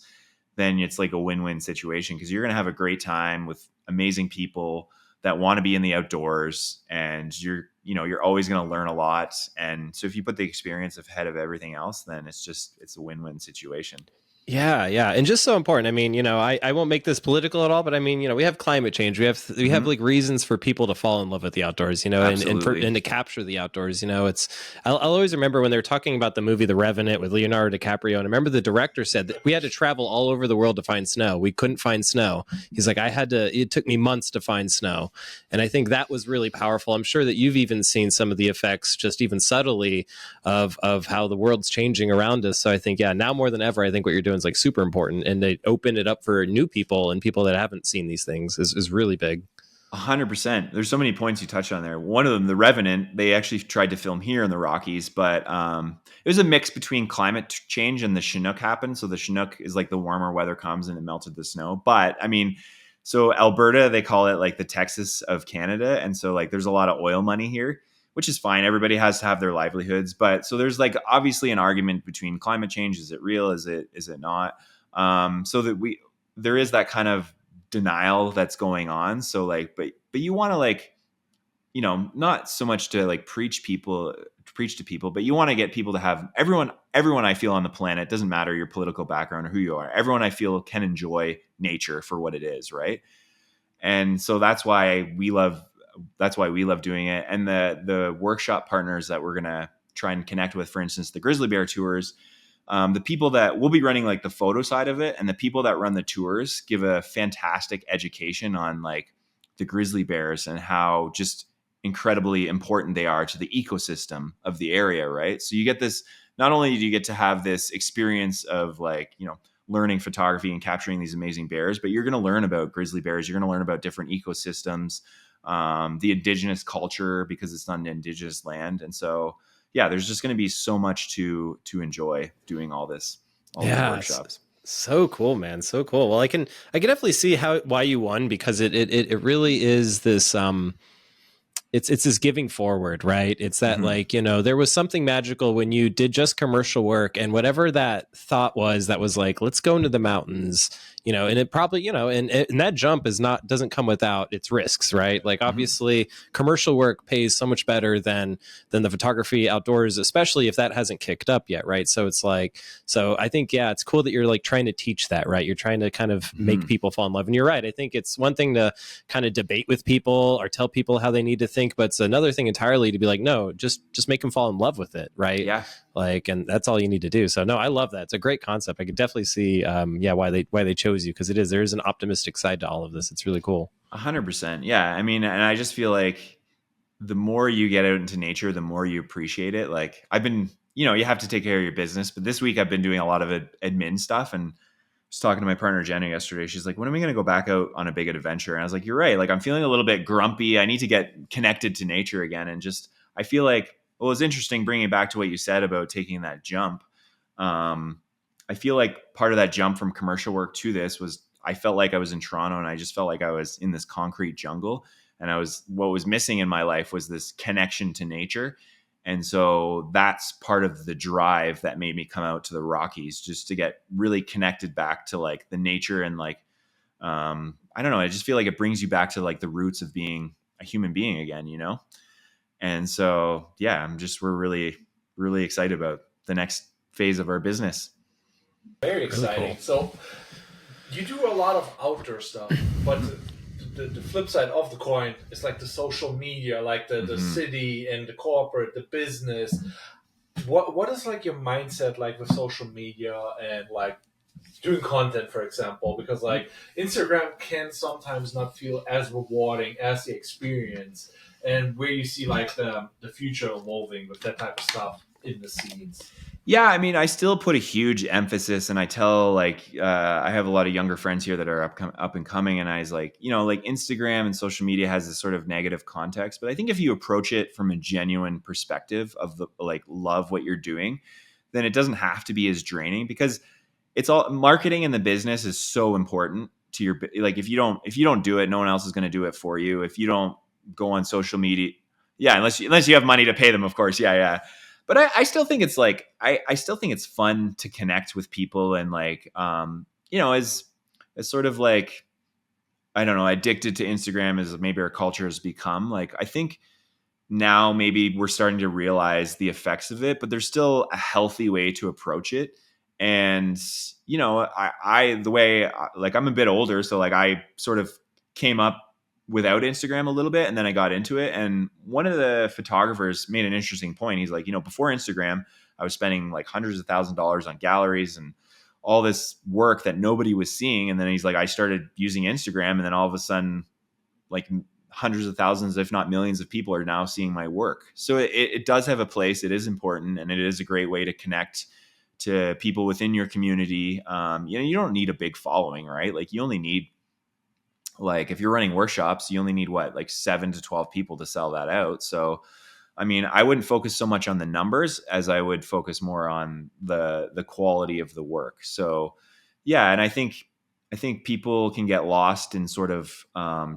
then it's like a win-win situation, because you're going to have a great time with amazing people that want to be in the outdoors, and you're always going to learn a lot. And so if you put the experience ahead of everything else, then it's a win-win situation. Yeah, yeah. And just so important. I mean, I won't make this political at all, but I mean, we have climate change. We have Hmm. like reasons for people to fall in love with the outdoors, Absolutely. and to capture the outdoors. I'll always remember when they were talking about the movie The Revenant with Leonardo DiCaprio, and I remember the director said that we had to travel all over the world to find snow. We couldn't find snow. He's like, it took me months to find snow. And I think that was really powerful. I'm sure that you've even seen some of the effects just even subtly of how the world's changing around us. So I think, yeah, now more than ever, I think what you're doing is like super important, and they open it up for new people and people that haven't seen these things is really big. 100%. There's so many points you touched on there. One of them, The Revenant, they actually tried to film here in the Rockies, but it was a mix between climate change and the Chinook happened. So the Chinook is like the warmer weather comes and it melted the snow. But I mean, so Alberta, they call it like the Texas of Canada. And so like there's a lot of oil money here, which is fine. Everybody has to have their livelihoods. But so there's like obviously an argument between climate change. Is it real? Is it not? So that there is that kind of denial that's going on. So like, but you want to like, not so much to like preach to people, but you want to get people to have everyone I feel on the planet, doesn't matter your political background or who you are, everyone I feel can enjoy nature for what it is, right? And so that's why we love doing it. And the workshop partners that we're gonna try and connect with, for instance, the grizzly bear tours, the people that will be running like the photo side of it and the people that run the tours give a fantastic education on like the grizzly bears and how just incredibly important they are to the ecosystem of the area, right? So you get this, not only do you get to have this experience of like, learning photography and capturing these amazing bears, but you're going to learn about grizzly bears. You're going to learn about different ecosystems, the indigenous culture, because it's not an indigenous land. And so, yeah, there's just going to be so much to enjoy doing all these Yeah, workshops. so cool, man, so cool. Well, I can definitely see why you won, because it really is this it's this giving forward, right? It's that, Hmm. like, there was something magical when you did just commercial work, and whatever that thought was, that was like, let's go into the mountains, and it probably, and that jump doesn't come without its risks, right? Like, Hmm. obviously commercial work pays so much better than the photography outdoors, especially if that hasn't kicked up yet, right? So it's like, so I think, yeah, it's cool that you're like trying to teach that, right? You're trying to kind of make Hmm. people fall in love. And you're right, I think it's one thing to kind of debate with people or tell people how they need to think, but it's another thing entirely to be like, no, just make them fall in love with it, right? Yeah. Like, and that's all you need to do. So no, I love that. It's a great concept. I could definitely see yeah, why they chose you, because there is an optimistic side to all of this. It's really cool. 100%. Yeah. I mean, and I just feel like the more you get out into nature, the more you appreciate it. Like I've been, you have to take care of your business, but this week I've been doing a lot of admin stuff, and was talking to my partner Jenny yesterday. She's like, "When are we going to go back out on a big adventure?" And I was like, "You're right. Like I'm feeling a little bit grumpy. I need to get connected to nature again." And just I feel like, well, it's interesting bringing it back to what you said about taking that jump. I feel like part of that jump from commercial work to this was I felt like I was in Toronto and I just felt like I was in this concrete jungle, and what was missing in my life was this connection to nature. And so that's part of the drive that made me come out to the Rockies, just to get really connected back to like the nature and like, I don't know, I just feel like it brings you back to like the roots of being a human being again. And so, yeah, we're really, really excited about the next phase of our business. Very Really exciting. cool. So you do a lot of outdoor stuff, but the flip side of the coin is like the social media, like the Hmm. city and the corporate, the business. What is like your mindset like with social media and like doing content, for example? Because like Instagram can sometimes not feel as rewarding as the experience, and where you see like the future evolving with that type of stuff in the scenes. Yeah, I mean, I still put a huge emphasis, and I tell like I have a lot of younger friends here that are up and coming, and I was like, like Instagram and social media has this sort of negative context, but I think if you approach it from a genuine perspective of the like love what you're doing, then it doesn't have to be as draining, because it's all marketing in the business is so important to your like if you don't do it, no one else is going to do it for you. If you don't go on social media, yeah, unless you have money to pay them, of course, yeah, yeah. But I still think it's like I still think it's fun to connect with people, and like as sort of like, I don't know, addicted to Instagram as maybe our culture has become. Like I think now maybe we're starting to realize the effects of it, but there's still a healthy way to approach it. And, you know, the way, like, I'm a bit older, so like I sort of came up without Instagram a little bit, and then I got into it. And one of the photographers made an interesting point. He's like, you know, before Instagram, I was spending like hundreds of $1,000s on galleries and all this work that nobody was seeing. And then he's like, I started using Instagram, and then all of a sudden, like, hundreds of thousands, if not millions of people are now seeing my work. So it does have a place. It is important, and it is a great way to connect to people within your community. You know, you don't need a big following, right? Like, you only need, like, if you're running workshops, you only need what, like 7 to 12 people to sell that out. So, I mean, I wouldn't focus so much on the numbers as I would focus more on the quality of the work. So, yeah, and I think people can get lost in sort of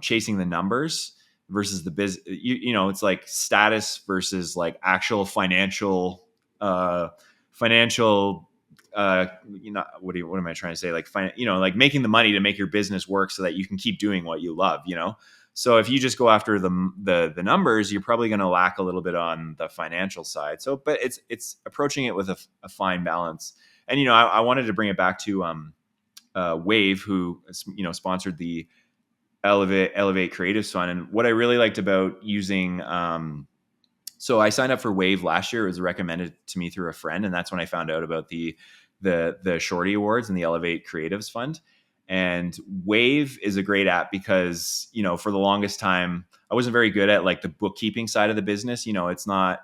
chasing the numbers versus the biz. You know, it's like status versus like actual uh, financial. You know, what am I trying to say? Like, you know, like making the money to make your business work so that you can keep doing what you love. You know, so if you just go after the numbers, you're probably going to lack a little bit on the financial side. So, but it's approaching it with a fine balance. And, you know, I wanted to bring it back to Wave, who, you know, sponsored the Elevate Creatives Fund. And what I really liked about using, so I signed up for Wave last year. It was recommended to me through a friend, and that's when I found out about the Shorty Awards and the Elevate Creatives Fund. And Wave is a great app because, you know, for the longest time, I wasn't very good at like the bookkeeping side of the business. You know, it's not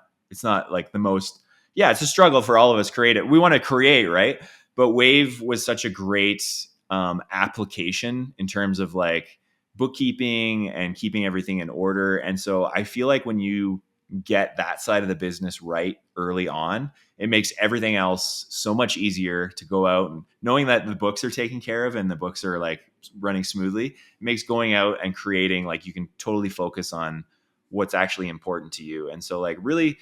like the most, yeah, it's a struggle for all of us creative. We want to create, right? But Wave was such a great application in terms of like bookkeeping and keeping everything in order. And so I feel like when you get that side of the business right early on, it makes everything else so much easier to go out, and knowing that the books are taken care of and the books are like running smoothly, it makes going out and creating, like, you can totally focus on what's actually important to you. And so, like, really,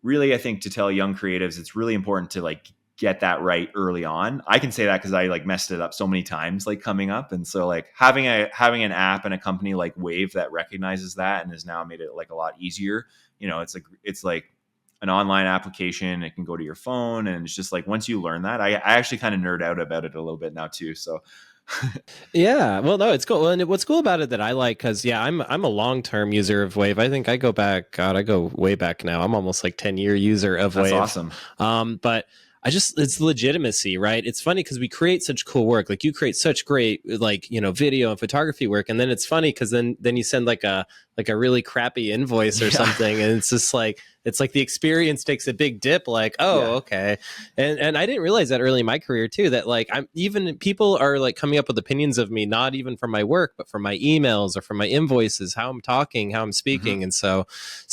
I think, to tell young creatives, it's really important to like get that right early on. I can say that because I like messed it up so many times, like coming up. And so, like, having an app and a company like Wave that recognizes that and has now made it like a lot easier. You know, it's like an online application. It can go to your phone, and it's just like, once you learn that, I actually kind of nerd out about it a little bit now too. So Yeah, well, no, it's cool. And what's cool about it that I like, because yeah, I'm a long term user of Wave. I think I go back, God, I go way back now. I'm almost like 10-year user of that's Wave. awesome. But it's legitimacy, right? It's funny because we create such cool work. Like, you create such great, like, you know, video and photography work, and then it's funny because then you send like a really crappy invoice or something, and it's just like, it's like the experience takes a big dip. Like, oh, Yeah. okay. And I didn't realize that early in my career too, that like, I'm even, people are like coming up with opinions of me, not even from my work, but from my emails or from my invoices, how I'm talking, how I'm speaking. Mm-hmm. And so,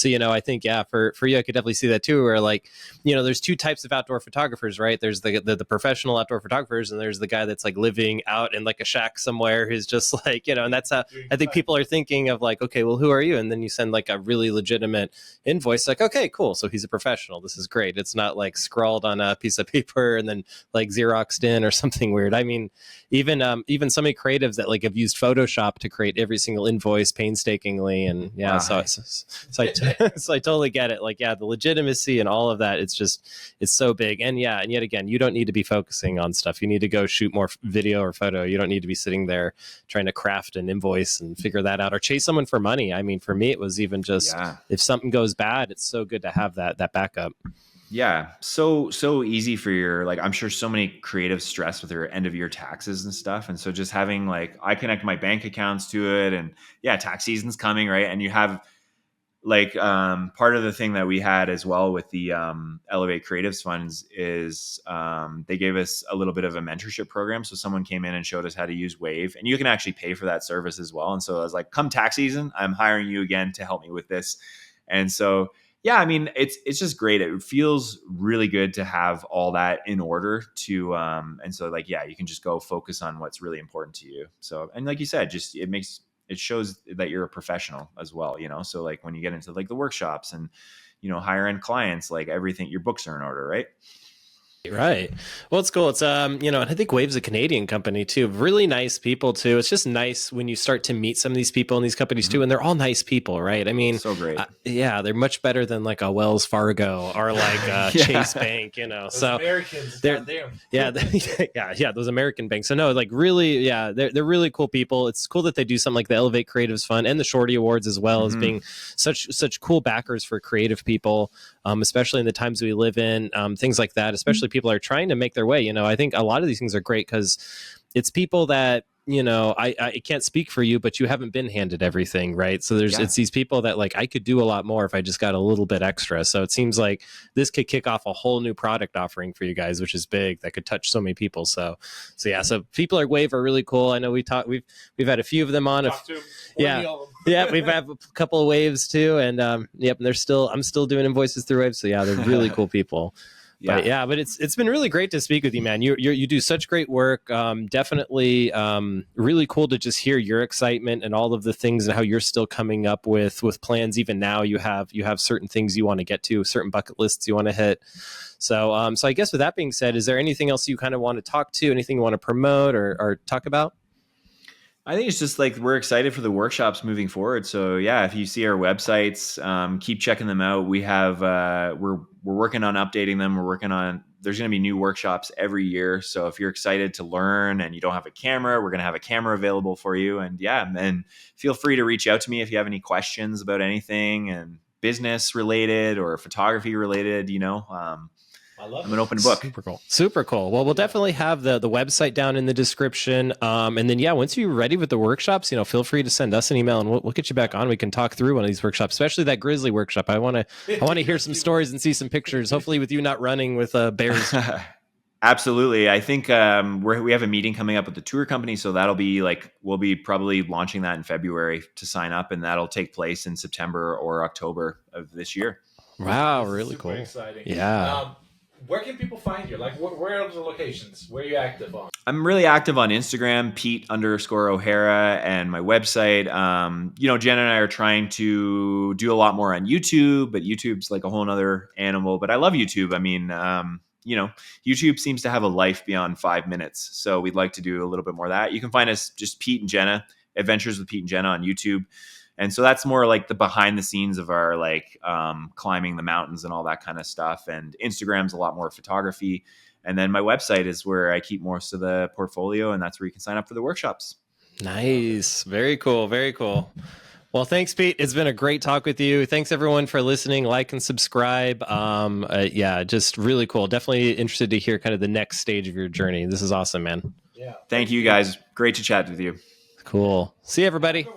you know, I think, yeah, for you, I could definitely see that too, where like, you know, there's two types of outdoor photographers, right? There's the professional outdoor photographers, and there's the guy that's like living out in like a shack somewhere who's just like, you know, and that's how I think people are thinking of, like, okay, well, who are you? And then you send like a really legitimate invoice, like, okay, cool, so he's a professional, this is great. It's not like scrawled on a piece of paper and then like Xeroxed in or something weird. I mean, even so many creatives that like have used Photoshop to create every single invoice painstakingly, and yeah, Wow. so I totally get it. Like, yeah, the legitimacy and all of that, it's so big. And yeah, and yet again, you don't need to be focusing on stuff. You need to go shoot more video or photo. You don't need to be sitting there trying to craft an invoice and figure that out or chase someone for money. I mean, for me, it was even just, Yeah. if something goes bad, it's so good to have that backup. Yeah, so easy for your, like, I'm sure so many creatives stress with their end of year taxes and stuff, and so just having, like, I connect my bank accounts to it, and yeah, tax season's coming, right? And you have, like, part of the thing that we had as well with the Elevate Creatives Funds is they gave us a little bit of a mentorship program. So someone came in and showed us how to use Wave, and you can actually pay for that service as well. And so I was like, come tax season, I'm hiring you again to help me with this. And so, yeah, I mean, it's just great. It feels really good to have all that in order to, and so, like, yeah, you can just go focus on what's really important to you. So, and like you said, just it shows that you're a professional as well, you know? So, like, when you get into like the workshops and, you know, higher end clients, like, everything, your books are in order, right? Right. Well, it's cool. It's and I think Wave's a Canadian company too. Really nice people too. It's just nice when you start to meet some of these people in these companies too, and they're all nice people, right? I mean, So great. yeah, they're much better than like a Wells Fargo or like Chase Yeah. Bank, Those So Americans, they're goddamn. yeah, yeah, those American banks. So no, like really, yeah, they're really cool people. It's cool that they do something like the Elevate Creatives Fund and the Shorty Awards as well as Mhm. being such cool backers for creative people, especially in the times we live in. Things like that, especially people are trying to make their way. I think a lot of these things are great because it's people that I can't speak for you, but you haven't been handed everything, right? So Yeah. it's these people that like I could do a lot more if I just got a little bit extra. So it seems like this could kick off a whole new product offering for you guys, which is big, that could touch so many people. So yeah, so people like Wave are really cool. I know we've had a few of them on. Yeah, yeah, we've had a couple of Waves too, and yep, and I'm still doing invoices through Wave. So yeah, they're really cool people. Yeah. But it's been really great to speak with you, man. You do such great work. Definitely really cool to just hear your excitement and all of the things and how you're still coming up with plans. Even now, you have certain things you want to get to, certain bucket lists you want to hit. So I guess with that being said, is there anything else you kind of want to talk to? Anything you want to promote or talk about? I think it's just like we're excited for the workshops moving forward. So yeah, if you see our websites, keep checking them out. We have we're working on updating them. We're working on there's going to be new workshops every year. So if you're excited to learn and you don't have a camera, we're going to have a camera available for you. And yeah, and feel free to reach out to me if you have any questions about anything and business related or photography related. I'm an open book. Super cool. Well, we'll definitely have the website down in the description. And then, yeah, once you're ready with the workshops, feel free to send us an email and we'll get you back on. We can talk through one of these workshops, especially that grizzly workshop. I want to hear some stories and see some pictures, hopefully with you not running with bears. Absolutely. I think we have a meeting coming up with the tour company. So that'll be we'll be probably launching that in February to sign up. And that'll take place in September or October of this year. Wow. Really cool. Exciting. Yeah. Where can people find you? Like, where are the locations? Where are you active on? I'm really active on Instagram, Pete_O'Hara, and my website. Jen and I are trying to do a lot more on YouTube, but YouTube's like a whole nother animal. But I love YouTube. I mean, YouTube seems to have a life beyond 5 minutes. So we'd like to do a little bit more of that. You can find us just Pete and Jenna, Adventures with Pete and Jenna on YouTube. And so that's more like the behind the scenes of our climbing the mountains and all that kind of stuff. And Instagram's a lot more photography. And then my website is where I keep most of the portfolio, and that's where you can sign up for the workshops. Nice. Very cool. Very cool. Well, thanks, Pete. It's been a great talk with you. Thanks, everyone, for listening. Like and subscribe. Yeah, just really cool. Definitely interested to hear kind of the next stage of your journey. This is awesome, man. Yeah. Thank you, guys. Great to chat with you. Cool. See you, everybody.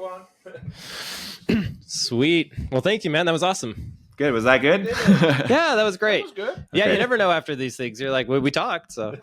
Sweet. Well, thank you, man. That was awesome. Good. Was that good? Yeah, that was great. That was good. Yeah, Okay. you never know after these things. You're like, well, we talked, so.